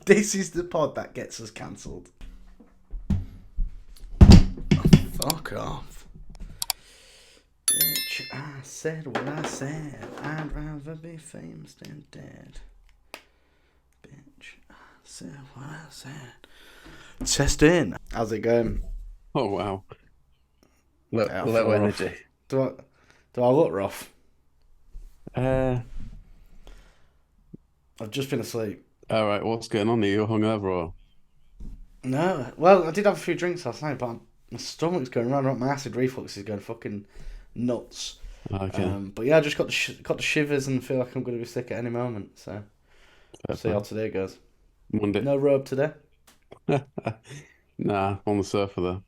This is the pod that gets us cancelled. Fuck off. Bitch, I said what I said. I'd rather be famous than dead. Bitch, I said what I said. Testing. How's it going? Oh wow. Low, Yeah, I low feel energy. rough. Do I look rough? Uh, I've just been asleep. all right. What's going on? Are you hungover or? No, well, I did have a few drinks last night, but my stomach's going round. My acid reflux is going fucking nuts. Okay. But yeah, I just got the shivers and feel like I'm going to be sick at any moment. So Fair see how play. today goes. Monday. No robe today. Nah, on the sofa though.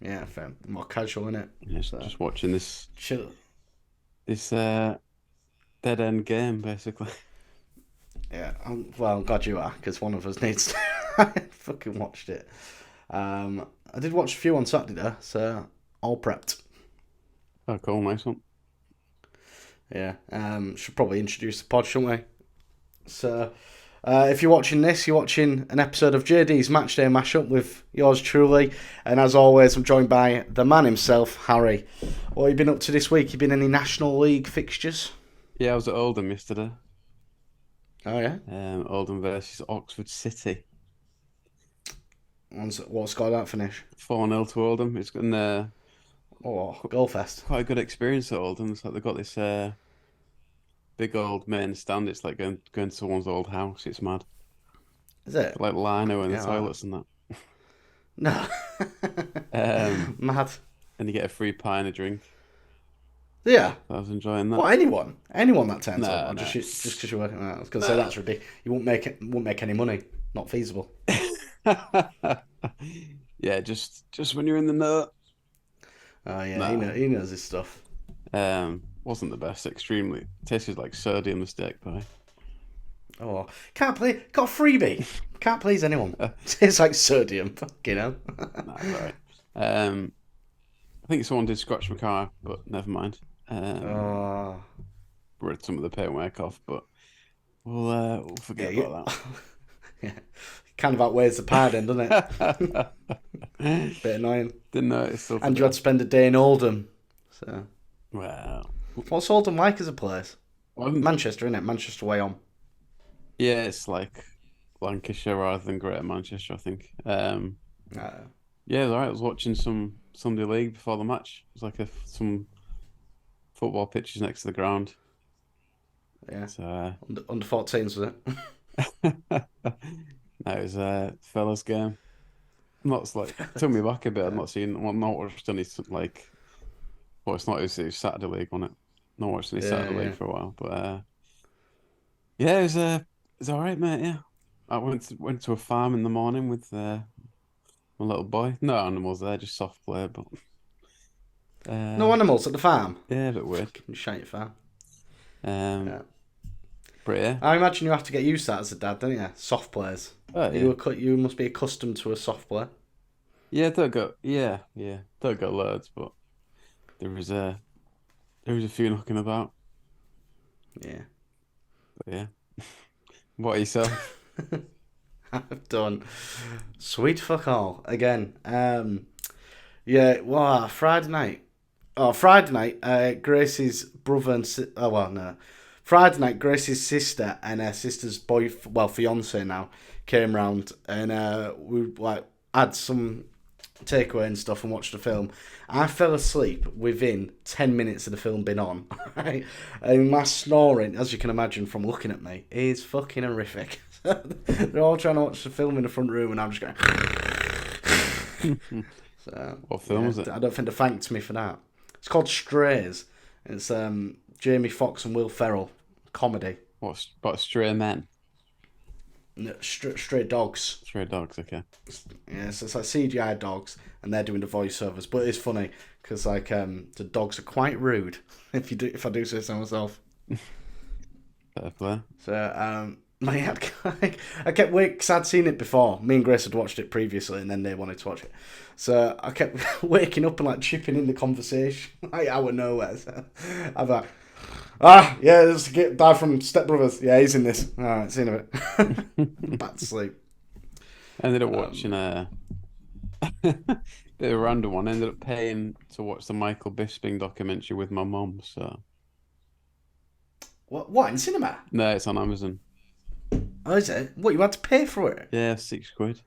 Yeah, fair. More casual in it. Yeah, So just watching this chill. this dead end game basically. Yeah, well, I'm glad you are, because one of us needs to. I fucking watched it. I did watch a few on Saturday though, so all prepped. Oh, cool, nice one. Yeah. Should probably introduce the pod, shouldn't we? So, if you're watching this, you're watching an episode of JD's Matchday Mashup with yours truly. And as always, I'm joined by the man himself, Harry. What have you been up to this week? You been any National League fixtures? Yeah, I was at Oldham yesterday. Oh, yeah? Oldham versus Oxford City. What score did that finish? 4-0 to Oldham. It's been Oh, goal fest. quite a good experience at Oldham. It's like they've got this big old main stand. It's like going to someone's old house. It's mad. Is it? Like lino in the Yeah. toilets and that. No. Mad. And you get a free pie and a drink. Yeah. I was enjoying that. What, anyone? Anyone that turns No, up? Or no. just because you're working? I was going to say that's ridiculous. You won't make any money. Not feasible. Yeah, just when you're in the know. Oh, yeah. Nah. He knows his stuff. Wasn't the best. Extremely tasted like sodium the steak pie. Oh, got a freebie. Can't please anyone. Tastes like sodium. Fucking hell. Nah, right. I think someone did scratch my car, but never mind. Oh, Ripped some of the paintwork off, but we'll forget yeah. about Yeah. Kind of outweighs the pie then, doesn't it? that. Bit annoying. Didn't notice. Still And you had to spend a day in Oldham. So, Well, what's Oldham like as a place? wasn't. Manchester, innit? Manchester way on. Yeah, it's like Lancashire rather than Greater Manchester, I think. Uh, Yeah, it was alright. I was watching some Sunday League before the match. It was like some football pitches next to the ground. yeah. So Under 14s, was it? no, it was a fellas game. Not like took me back a bit. I've not watched any like. Well, it was Saturday League, wasn't it? Not watched any Saturday Yeah. League for a while, but yeah, it was all right, mate. Yeah, I went to a farm in the morning with my little boy. No animals there, just soft play, but No uh, animals at the farm. yeah, a bit weird. Shite farm. Um, Yeah. but yeah, I imagine you have to get used to that as a dad, don't you? Soft players. oh yeah, You must be accustomed to a soft player. don't go loads, but there was a few knocking about. Yeah. But yeah, what are yourself? I've done sweet fuck all again. Yeah, wow, Friday night. Oh, Friday night, Grace's brother and oh well, no. Friday night, Grace's sister and her sister's fiance now, came round and we like had some takeaway and stuff and watched the film. I fell asleep within 10 minutes of the film being on, right? And my snoring, as you can imagine from looking at me, is fucking horrific. They're all trying to watch the film in the front room and I'm just going... So, What film was it? I don't think they thanked me for that. It's called Strays. It's Jamie Foxx and Will Ferrell. Comedy. What's about stray men? No, stray dogs. Stray dogs, okay. Yeah, so it's like CGI dogs, and they're doing the voiceovers. But it's funny because like the dogs are quite rude. If I do say so myself. Fair play. So I kept waiting because I'd seen it before. Me and Grace had watched it previously, and then they wanted to watch it. So I kept waking up and like chipping in the conversation, like out of nowhere. So I'm like, Ah, yeah, this guy from Step Brothers. Yeah, he's in this. All right, see you in a bit. Back to sleep. Ended up watching Um, a bit of a random one. Ended up paying to watch the Michael Bisping documentary with my mum. So what in cinema? no, it's on Amazon. Oh, is it? What, you had to pay for it? Yeah, £6.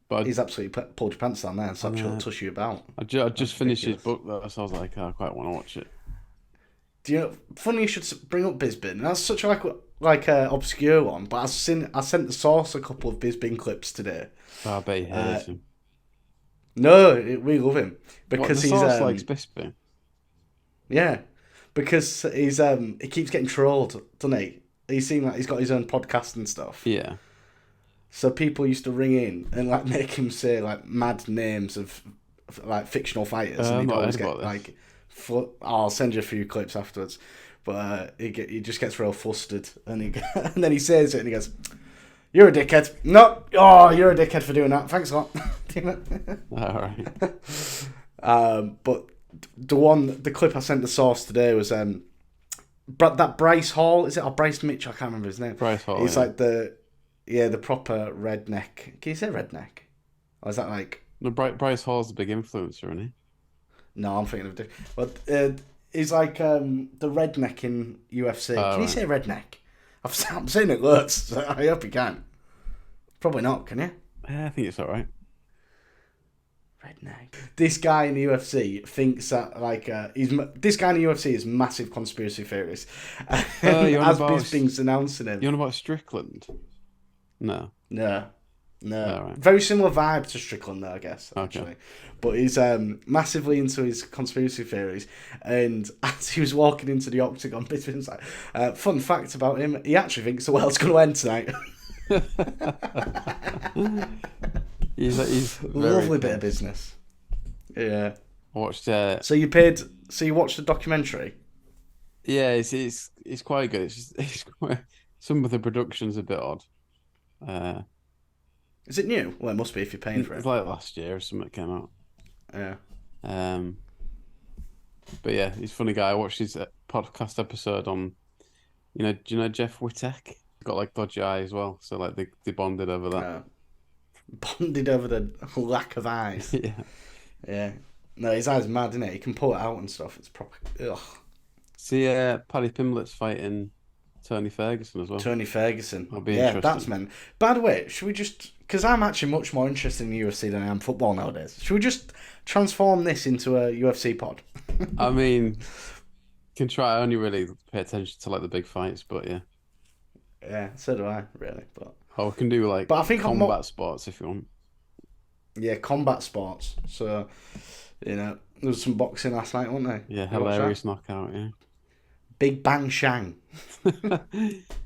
But He's absolutely pulled your pants down there and I, stopped trying to tush you about. I That's just finished his ridiculous. book though, so I was like, oh, I quite want to watch it. Do you know? Funny you should bring up Bisbin. That's such like a obscure one, but I sent the source a couple of Bisbin clips today. Oh, I bet he Uh, hates him. no, we love him What, the because he's source likes Bisping? yeah, because he keeps getting trolled, doesn't he? He seems like he's got his own podcast and stuff. Yeah. So people used to ring in and like make him say like mad names of like fictional fighters, and I've he'd not heard always about get this. like, I'll send you a few clips afterwards. But he just gets real flustered, and and then he says it, and he goes, "You're a dickhead." No, oh, you're a dickhead for doing that. Thanks a lot. All right. But the clip I sent the source today was that Bryce Hall, is it, or Bryce Mitchell? I can't remember his name. Bryce Hall, He's yeah. like the proper redneck. Can you say redneck? Or is that like? No, Bryce Hall's a big influencer, isn't he? No, I'm thinking of different. But he's like the redneck in UFC. Oh, Can you right. say redneck? I'm saying it loads. So I hope you can. Probably not. Can you? Yeah, I think it's all right. Redneck. This guy in the UFC thinks that this guy in the UFC is massive conspiracy theorist. You're on As about Bisping's announcing him. you're on about Strickland? No. No. All right. Very similar vibe to Strickland, though, I guess, Okay. actually. But he's massively into his conspiracy theories. And as he was walking into the octagon, Bisping's like, fun fact about him, he actually thinks the world's going to end tonight. He's very Lovely bit of pissed. business. Yeah. I watched. So you watched the documentary? Yeah, it's quite good. It's just it's quite, some of the production's a bit odd. Uh, Is it new? Well, it must be if you're paying for it's it. like last year or something came out. Yeah. Um, but yeah, he's a funny guy. I watched his podcast episode on, do you know Jeff Wittek? He's got like dodgy eye as well, so like they bonded over that. Bonded over the lack of eyes. Yeah. Yeah. No, his eyes are mad, isn't it? He can pull it out and stuff. It's proper. Ugh. See, Paddy Pimblett's fighting Tony Ferguson as well. Tony Ferguson. I'll be Yeah, interested. that's meant. By the way, should we just? Because I'm actually much more interested in UFC than I am football nowadays. Should we just transform this into a UFC pod? I mean, can try. I only really pay attention to like the big fights, but yeah. Yeah, so do I, really. But Oh, we can do like I think I'm combat more. sports if you want. Yeah, combat sports. So, there was some boxing last night, wasn't there? Yeah, You watched hilarious that? knockout, yeah. Big Bang Shang.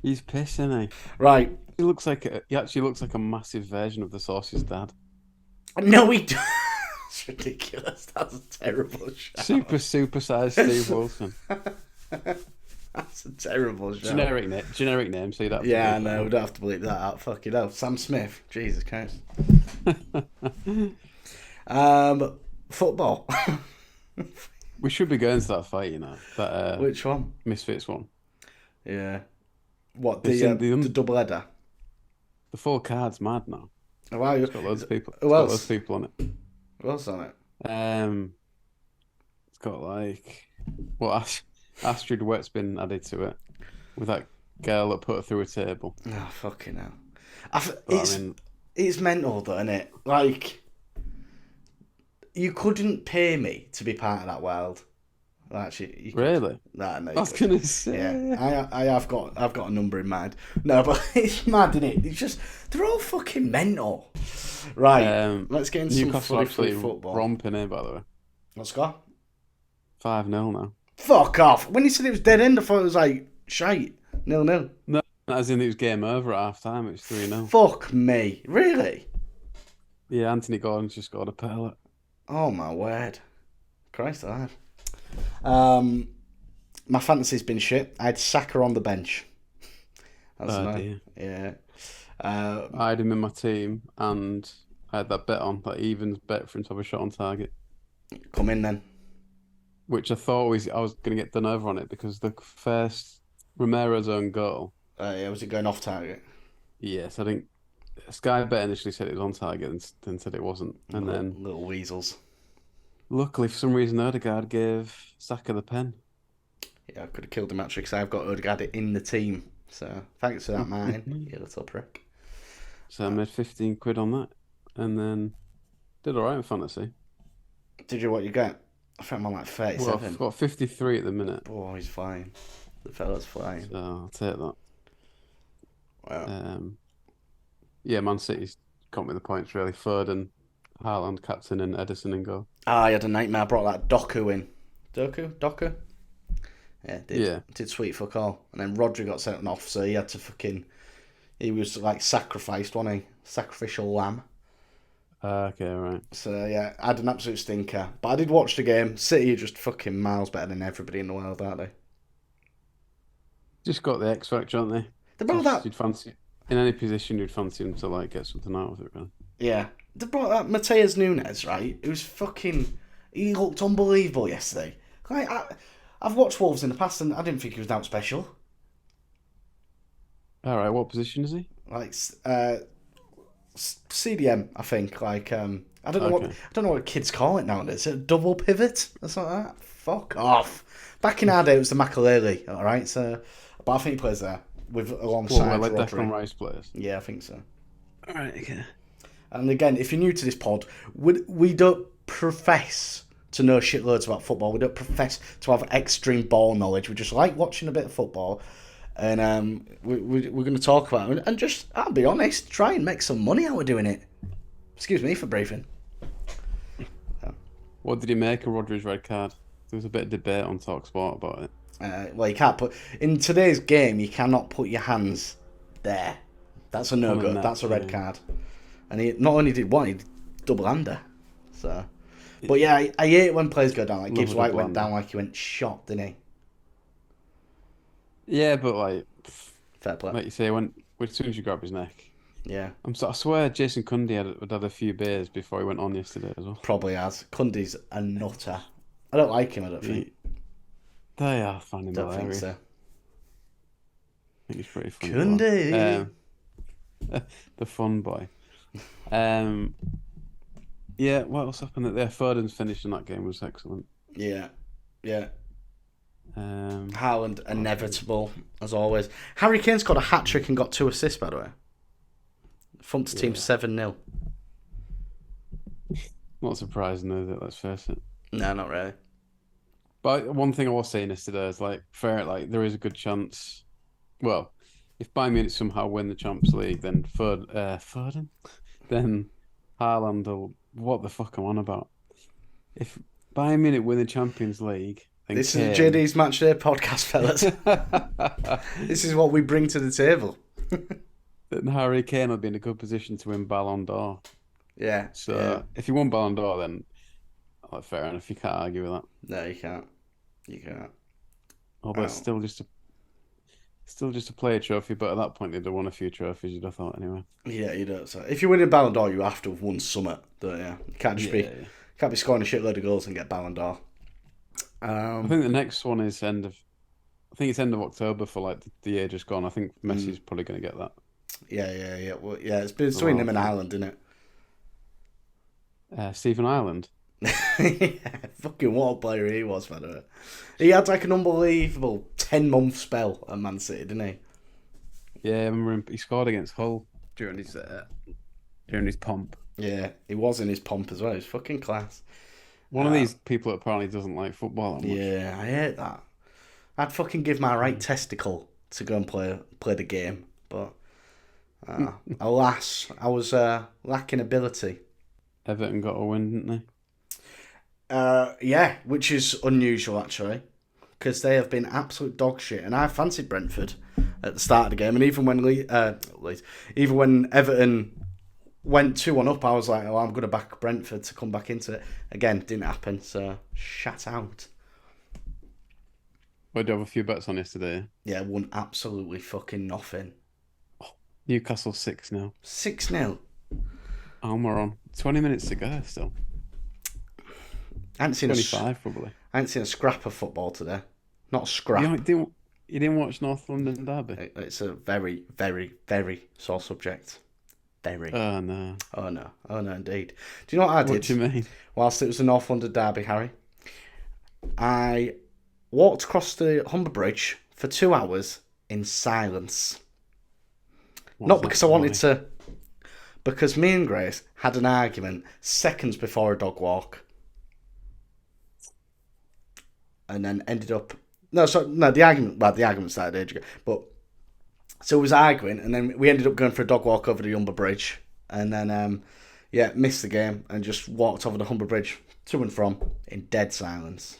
He's pissing, isn't he? Right. He actually looks like a massive version of the Sauce's dad. No, we don't. It's ridiculous. That's a terrible shout. Super sized Steve Wilson. That's a terrible shout. Generic name, so you'd have to Yeah, I bleep know. We don't have to believe that out. Fucking hell. Sam Smith. Jesus Christ. Football. We should be going to that fight, that Which one? Misfits one. Yeah. What, They've seen the double header? The full card's mad now. Oh, wow. It's got loads of people. It's Who got else? loads of people on it. Who else on it? It's got like, well, Astrid Wett's been added to it with that girl that put her through a table. Oh, fucking hell. But, I mean, It's mental, though, isn't it? Like, you couldn't pay me to be part of that world. Well, actually, you could. really? Nah, no, you I was couldn't. gonna say. Yeah, I've got a number in mind. No, but it's mad, isn't it? It's just they're all fucking mental. Right, let's get into some Newcastle funny actually football. romping here, by the way. Let's go. 5-0 now. Fuck off! When you said it was dead end, I thought it was like shite, 0-0. No, as in it was game over at half time. It was 3-0. Fuck me, really? Yeah, Anthony Gordon's just got a pellet. Oh my word, Christ alive. My fantasy's been shit. I had Saka on the bench. That's Oh, nice. dear. Yeah. I had him in my team, and I had that bet on that evens bet for him to have a shot on target. Come in then. which I thought I was going to get done over on it because the first Romero's own goal. Yeah, was it going off target? Yes, I think Sky Bet initially said it was on target and then said it wasn't. And then Little weasels. luckily, for some reason, Odegaard gave Saka the pen. Yeah, I could have killed the match because I've got Odegaard in the team. So thanks for that, Martin. You little prick. So I made 15 quid on that, and then did all right in fantasy. Did you what you get? I think I'm on like Well, 37. I've got 53 at the minute, Oh, he's flying. The fella's flying. so I'll take that. Wow. Yeah, Man City's got me the points really. Foden, Haaland, captain, and Edison in goal. I had a nightmare. I brought that Doku in. Doku? Yeah, did. Yeah. Did sweet fuck all. And then Rodri got sent off, so he had to fucking... He was like sacrificed, wasn't he? Sacrificial lamb. Okay, right. So yeah, I had an absolute stinker. But I did watch the game. City are just fucking miles better than everybody in the world, aren't they? Just got the X factor, aren't they? They brought that... You'd fancy in any position you'd fancy him to like get something out of it, really. Yeah. They brought that Mateus Nunes, right? It was fucking... He looked unbelievable yesterday. Like, I've watched Wolves in the past and I didn't think he was that special. All right, what position is he? Like, CDM, I think. Like, I don't know what kids call it nowadays. A double pivot or something like that. Fuck off. Back in our day, it was the Makalele, all right. So, but I think he plays there alongside like Rodri. Declan Rice players. Yeah, I think so. All right, okay. And again, if you're new to this pod, we don't profess to know shitloads about football. We don't profess to have extreme ball knowledge. We just like watching a bit of football. And we're going to talk about it. And just, I'll be honest, try and make some money out of doing it. Excuse me for briefing. What did he make of Rodri's red card? There was a bit of debate on TalkSport about it. Well, you can't put... In today's game, you cannot put your hands there. That's a no-go. That's a red card. And he not only did one, he did double-hander. So... But yeah, I hate it when players go down. Like Gibbs White went down like he went shot, didn't he? Yeah, but like... Fair play. Like you say, as soon as you grab his neck... Yeah. I swear Jason Cundy had a few beers before he went on yesterday as well. Probably has. Cundy's a nutter. I don't like him, I don't think. They are funny. Don't think so. I think he's pretty funny. Cundy! The fun boy. Yeah, what else happened? Foden's finish in that game was excellent. Yeah. Yeah. Haaland, Oh, inevitable, as always. Harry Kane's got a hat-trick and got 2 assists, by the way. Thumped the team 7-0. Not surprising, is it? Let's face it. No, not really. But one thing I was saying yesterday is like, there is a good chance. Well, if Bayern Munich somehow win the Champions League, then Foden, then Haaland will. What the fuck am I on about? If Bayern Munich win the Champions League, then This Kane... is JD's Matchday podcast, fellas. This is what we bring to the table. Then Harry Kane will be in a good position to win Ballon d'Or. Yeah. So if you won Ballon d'Or, then fair enough. You can't argue with that. No, you can't. You can't. Although it's still just a player trophy, but at that point they'd have won a few trophies. You'd have thought anyway. Yeah, you don't. So if you win a Ballon d'Or, you have to have won summit, don't you? You can't just can't be scoring a shitload of goals and get Ballon d'Or. I think the next one is end of October for like the year just gone. I think Messi's probably going to get that. Yeah. Well, yeah, it's been between him and Ireland, isn't it? Stephen Ireland. Yeah, fucking what a player he was, by the way. He had like an unbelievable 10-month spell at Man City, didn't he? Yeah, I remember him. He scored against Hull during his pomp. Yeah, he was in his pomp as well. He was fucking class. One of these people apparently doesn't like football that much. Yeah, I hate that. I'd fucking give my right testicle to go and play the game, but alas, I was lacking ability. Everton got a win, didn't they? Yeah, which is unusual actually, because they have been absolute dog shit, and I fancied Brentford at the start of the game, and even when Everton went 2-1 up, I was like, oh, I'm going to back Brentford to come back into it. Again, didn't happen, so shut out. I did have a few bets on yesterday. Yeah, won absolutely fucking nothing. Newcastle 6-0. 6-0. And we're on 20 minutes to go still. I haven't seen 25 probably. I ain't seen a scrap of football today. Not a You scrap. didn't watch North London Derby? It's a very, very, very sore subject. Very. Oh no. Oh no. Oh no, indeed. Do you know what I What did do you mean? whilst it was the North London derby, Harry? I walked across the Humber Bridge for 2 hours in silence. What's Not that? because I wanted Why? to, because me and Grace had an argument seconds before a dog walk, and then ended up. No, so no, the argument. Well, the argument started ages ago, but so it was arguing, and then we ended up going for a dog walk over the Humber Bridge, and then yeah, missed the game and just walked over the Humber Bridge to and from in dead silence.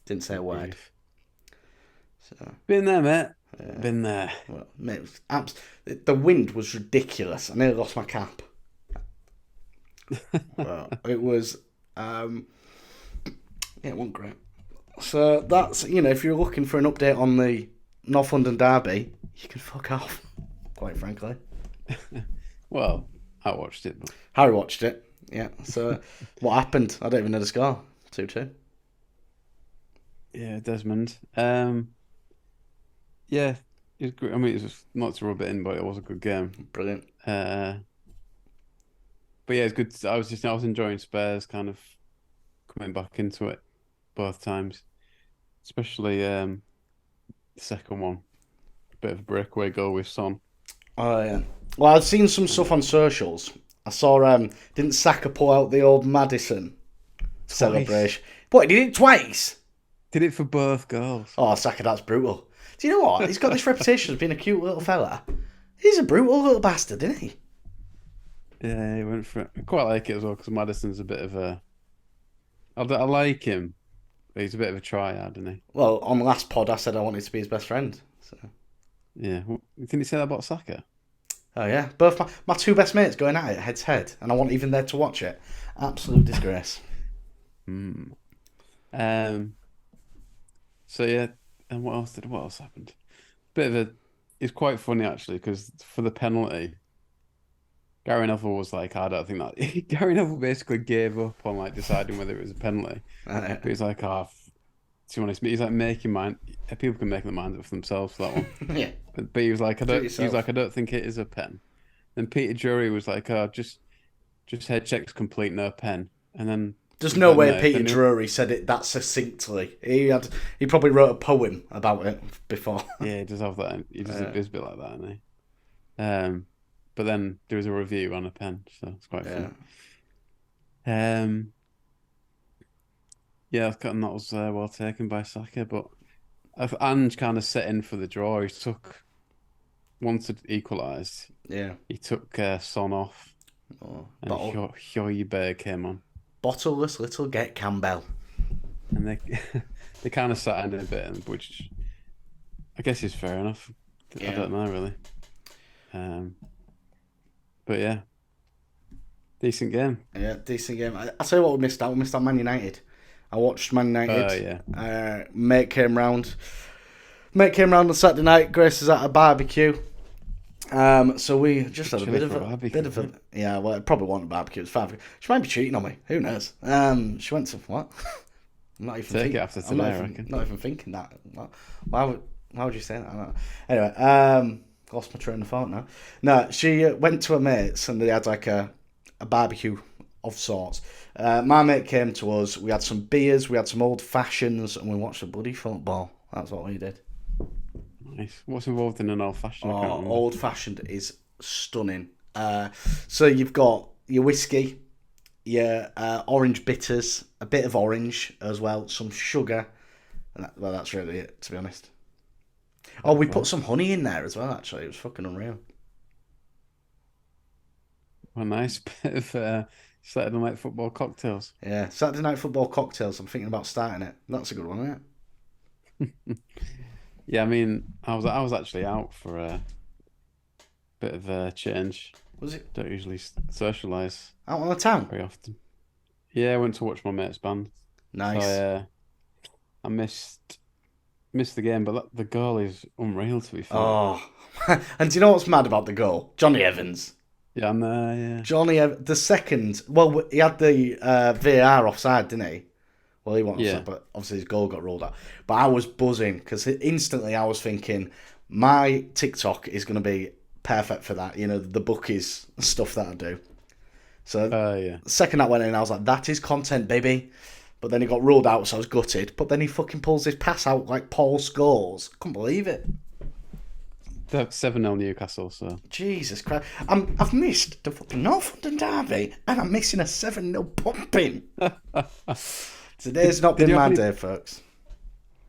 Didn't say a word. Grief. So Been there, mate. Been there. well, mate, it was the wind was ridiculous. I nearly lost my cap. Well, it was yeah, it wasn't great. So that's if you're looking for an update on the North London derby, you can fuck off. Quite frankly, Well, I watched it, but Harry watched it. Yeah. So what happened? I don't even know the score. 2-2. yeah, Desmond. Yeah, it was good. I mean, it was not to rub it in, but it was a good game. Brilliant. But yeah, it's good. I was enjoying Spurs kind of coming back into it both times, especially the second one. Bit of a breakaway goal with Son. Oh yeah. Well, I've seen some stuff on socials. I saw didn't Saka pull out the old Madison celebration? What, he did it twice? Did it for both goals. Oh, Saka, that's brutal. Do you know what? He's got this reputation as being a cute little fella. He's a brutal little bastard, isn't he? Yeah, he went for it. I quite like it as well because Madison's a bit of a. I like him, but he's a bit of a tryhard, isn't he? Well, on the last pod, I said I wanted to be his best friend. So. Yeah. Didn't you say that about Saka? Oh yeah, both my two best mates going at it head to head, and I wasn't even there to watch it. Absolute disgrace. Hmm. Um. So yeah, and what else happened? Bit of a. It's quite funny actually because for the penalty, Gary Neville was like, I don't think that. Gary Neville basically gave up on like deciding whether it was a penalty. But he's like, to be honest, he's like making mind. People can make their minds up for themselves for that one. Yeah. But he was like, Do it yourself. I don't think it is a pen. Then Peter Drury was like, just head checks complete, no pen. And then There's he was no like, way no. Peter Then Drury said it that succinctly. He probably wrote a poem about it before. yeah, he does have that. He does is a bit like that, isn't he? But then there was a review on a pen, so it's quite Yeah. fun. Yeah, and that was well taken by Saka, but Ange kind of set in for the draw. He took once it equalised. Yeah. He took Son off, Oh, and Højbjerg came on, bottleless little get Campbell. and they they kind of sat in a bit, which I guess is fair enough. Yeah. I don't know really. But yeah, decent game. Yeah, decent game. I tell you what, we missed out. We missed out Man United. I watched Man United. Yeah. Mate came round. Mate came round on Saturday night. Grace was at a barbecue. So we just had a bit of a yeah. Well, it probably wasn't a barbecue. It was 5. She might be cheating on me. Who knows? She went to what? I'm not even Take thinking. it after today, I reckon. Not even thinking that. Why would you say that? I don't know. Anyway, lost my train of thought now. No, she went to her mates and they had like a barbecue of sorts. My mate came to us. We had some beers, we had some old fashions, and we watched a bloody football. That's what we did. Nice. What's involved in an old fashioned? Oh, old fashioned is stunning. So you've got your whiskey, your orange bitters, a bit of orange as well, some sugar. And that's really it, to be honest. Oh, we put some honey in there as well, actually. It was fucking unreal. A nice bit of Saturday night football cocktails. Yeah, Saturday night football cocktails. I'm thinking about starting it. That's a good one, isn't it? Yeah, I mean, I was actually out for a bit of a change. Was it Don't usually socialise out on the town? very often. Yeah, I went to watch my mate's band. Nice. So I missed the game, but the goal is unreal to be fair. Oh, and do you know what's mad about the goal? Johnny Evans. Yeah, I'm there. Yeah. The second. Well, he had the VAR offside, didn't he? Well, he won't offside, Yeah. but obviously his goal got ruled out. But I was buzzing because instantly I was thinking my TikTok is going to be perfect for that. You know, the bookies stuff that I do. So Yeah. the second that went in, I was like, that is content, baby. But then he got ruled out, so I was gutted. But then he fucking pulls his pass out like Paul Scholes. Couldn't believe it. They're 7-0 Newcastle, so. Jesus Christ. I've missed the fucking Northumberland derby, and I'm missing a 7-0 pumping. Today's not been my day, folks.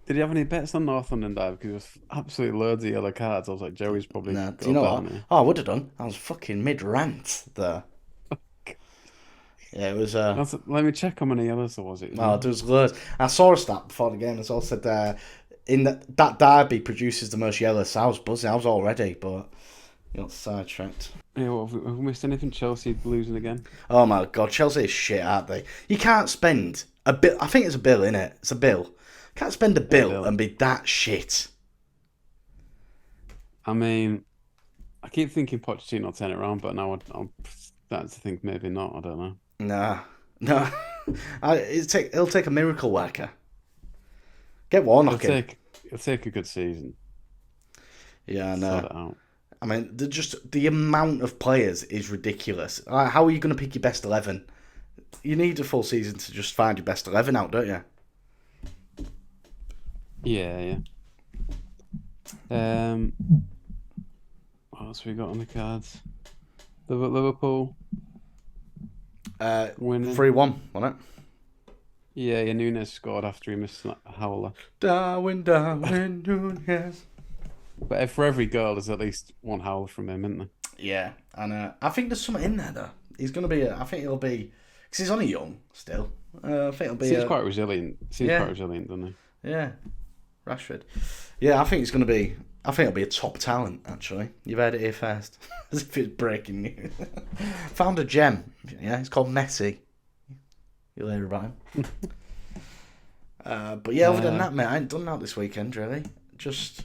Did you have any bets on Northumberland Dive? Because it was absolutely loads of yellow cards. I was like, Joey's probably Nah, got do you know a bet what? on it. Oh, I would have done. I was fucking mid-rant there. Yeah, it was... Let me check how many yellows there was. Oh, there was loads. I saw a stat before the game as well, said that derby produces the most yellows, so I was buzzing. I was all ready, but you got sidetracked. Yeah, have we missed anything? Chelsea losing again? Oh my God, Chelsea is shit, aren't they? You can't spend a bill. I think it's a bill, innit? It's a bill. Can't spend a bill and be that shit. I mean, I keep thinking Pochettino will turn it around, but now I'm starting to think maybe not. I don't know. No. It'll take a miracle worker. Get Warnock in. It'll take a good season. Yeah, I know. Sort it out. I mean, the amount of players is ridiculous. How are you going to pick your best 11? You need a full season to just find your best 11 out, don't you? Yeah. What else we got on the cards? Liverpool winning 3-1, wasn't it? Yeah, Nunes scored after he missed a howler. Darwin Nunes. But for every goal, there's at least one howler from him, isn't there? Yeah, and I think there's something in there though. He's going to be. I think he'll be because he's only young still. I think he'll be. Seems quite resilient. Quite resilient, doesn't he? Yeah, Rashford. Yeah, I think he's going to be. I think he'll be a top talent. Actually, you've heard it here first. As if it's breaking news. Found a gem. Yeah, it's called Messi. You'll hear about him. But yeah, other than that, mate, I ain't done that this weekend really. Just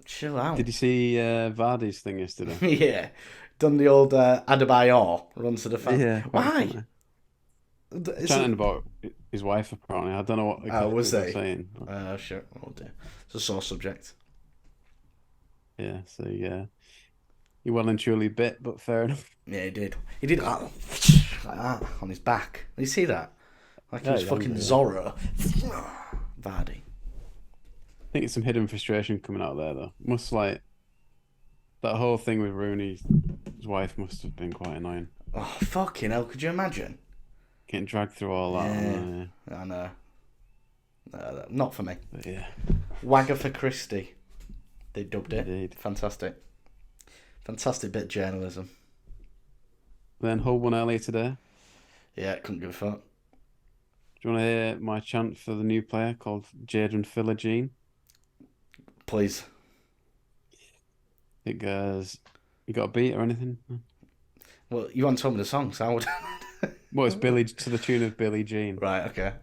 chill out. Did you see Vardy's thing yesterday? Yeah, done the old Adebayor run to the fan. Yeah. Why? Chatting about his wife apparently. I don't know what exactly was they were they? saying. Sure. Oh dear. It's a sore subject. Yeah. So yeah, he well and truly bit, but fair enough. Yeah, he did. He did like that on his back. Did you see that? Like he was fucking Zorro. Vardy. I think it's some hidden frustration coming out there though. Must like that whole thing with Rooney, his wife must have been quite annoying. Oh fucking hell! Could you imagine? Getting dragged through all that. Yeah, I know. Not for me. But yeah. Wagger Christie. They dubbed it. Indeed. Fantastic bit of journalism. Then Hull won earlier today. Yeah, couldn't give a fuck. Do you want to hear my chant for the new player called Jaden Philogene? Please. It goes, you got a beat or anything? Well, you haven't told me the song, so I would. Well, it's Billy to the tune of Billie Jean. Right, okay.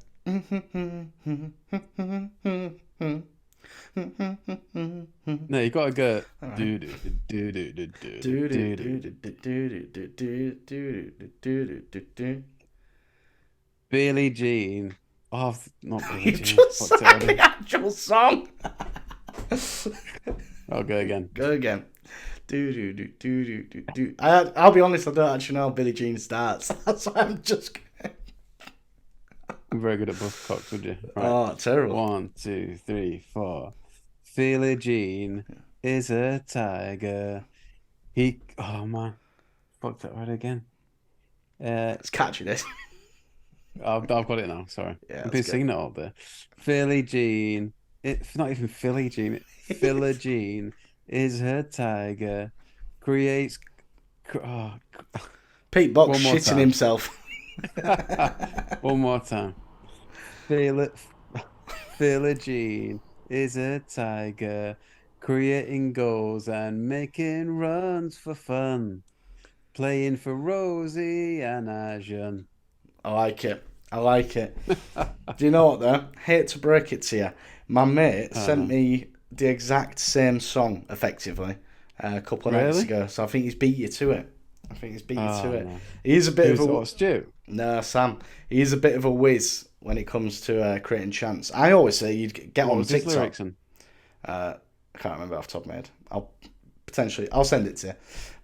No, you got to go. Billie Jean. Oh, not Billie You Jean. just sang the actual song. I'll go again. Go again. I'll be honest, I don't actually know how Billie Jean starts. That's why I'm just. I'm very good at both cocks, would you? Right. Oh, terrible. 1, 2, 3, 4. Billie Jean is a tiger. Oh man, fucked it right again. It's catchy, this. I've got it now. Sorry, Yeah, I've been singing it all day. Billie Jean, it's not even Philly Jean. Billie Jean is a tiger. Creates. Pete Box One more shitting time. himself. One more time. Billie Jean is a tiger, creating goals and making runs for fun, playing for Rosie and Arjun. I like it. Do you know what though? Hate to break it to you. My mate sent me the exact same song, effectively, a couple of nights ago. So I think he's beat you to it. think he's beat you to Oh it. no. He is a bit Who's of a or Stu? no, Sam. He is a bit of a whiz when it comes to creating chants. I always say you'd get What on was his TikTok. lyrics in? I can't remember off the top of my head. I'll send it to you.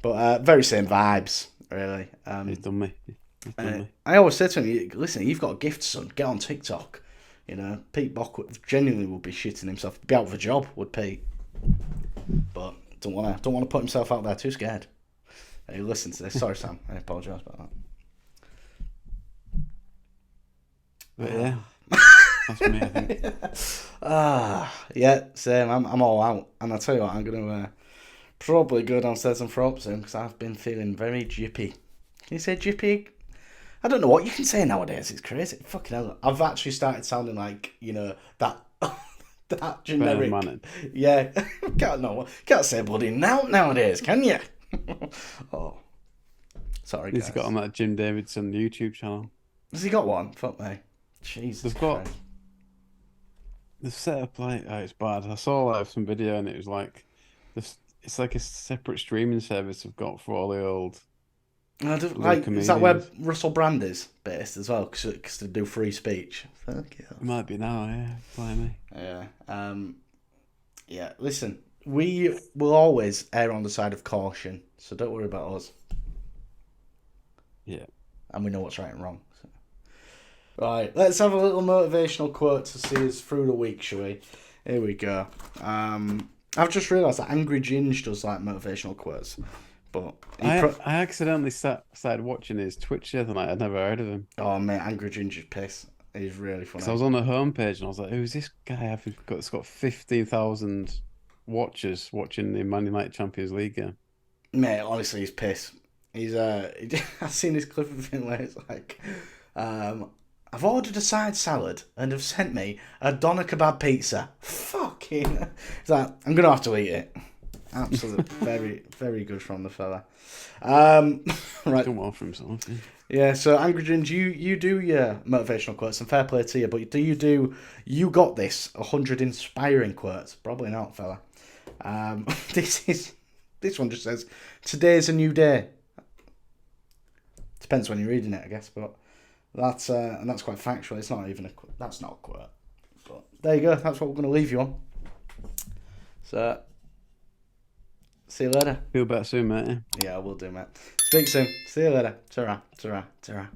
But very same vibes, really. He's done me. He's done me. I always say to him, listen, you've got a gift, son. Get on TikTok. Pete Bock genuinely would be shitting himself. Be out of a job, would Pete. But don't want to put himself out there. Too scared. Hey, listen to this. Sorry, Sam. I apologise about that. But yeah, that's me. I think. Yeah, same. I'm all out. And I'll tell you what, I'm gonna probably go downstairs and throw up soon because I've been feeling very jippy. Can you say jippy? I don't know what you can say nowadays. It's crazy. Fucking hell. I've actually started sounding like, that that generic. Man. Yeah. Can't say bloody nowadays, can you? Oh. Sorry, guys. He's got on that Jim Davidson YouTube channel. Has he got one? Fuck me. Jesus They've got Christ. the setup like it's bad. I saw some video and it was like this. It's like a separate streaming service I've got for all the old. Is that where Russell Brand is based as well? Because they do free speech. Fuck yeah. It might be now, yeah. Blimey. Yeah. Yeah. Listen, we will always err on the side of caution, so don't worry about us. Yeah. And we know what's right and wrong. So. Right, let's have a little motivational quote to see us through the week, shall we? Here we go. I've just realised that Angry Ginge does like motivational quotes. But I accidentally started watching his Twitch the other night. I'd never heard of him. Oh, mate, Angry Ginger's piss. He's really funny. So I was on the homepage and I was like, who's this guy? It's got 15,000 watchers watching the Man United Champions League game. Mate, honestly, he's piss. He's I've seen this clip of him where it's like, I've ordered a side salad and have sent me a doner kebab pizza. Fucking. He's like, I'm gonna have to eat it. Absolutely, very, very good from the fella. Right. Done well for himself. Yeah. Yeah, so Angry Ginge, you do your motivational quotes, and fair play to you, but you got this 100 inspiring quotes? Probably not, fella. This one just says, today's a new day. Depends when you're reading it, I guess, but that's and that's quite factual. It's not even that's not a quote. But there you go. That's what we're going to leave you on. So, see you later. Feel better soon, mate. Yeah, I will do, mate. Speak soon. See you later. Ta-ra, ta-ra, ta-ra.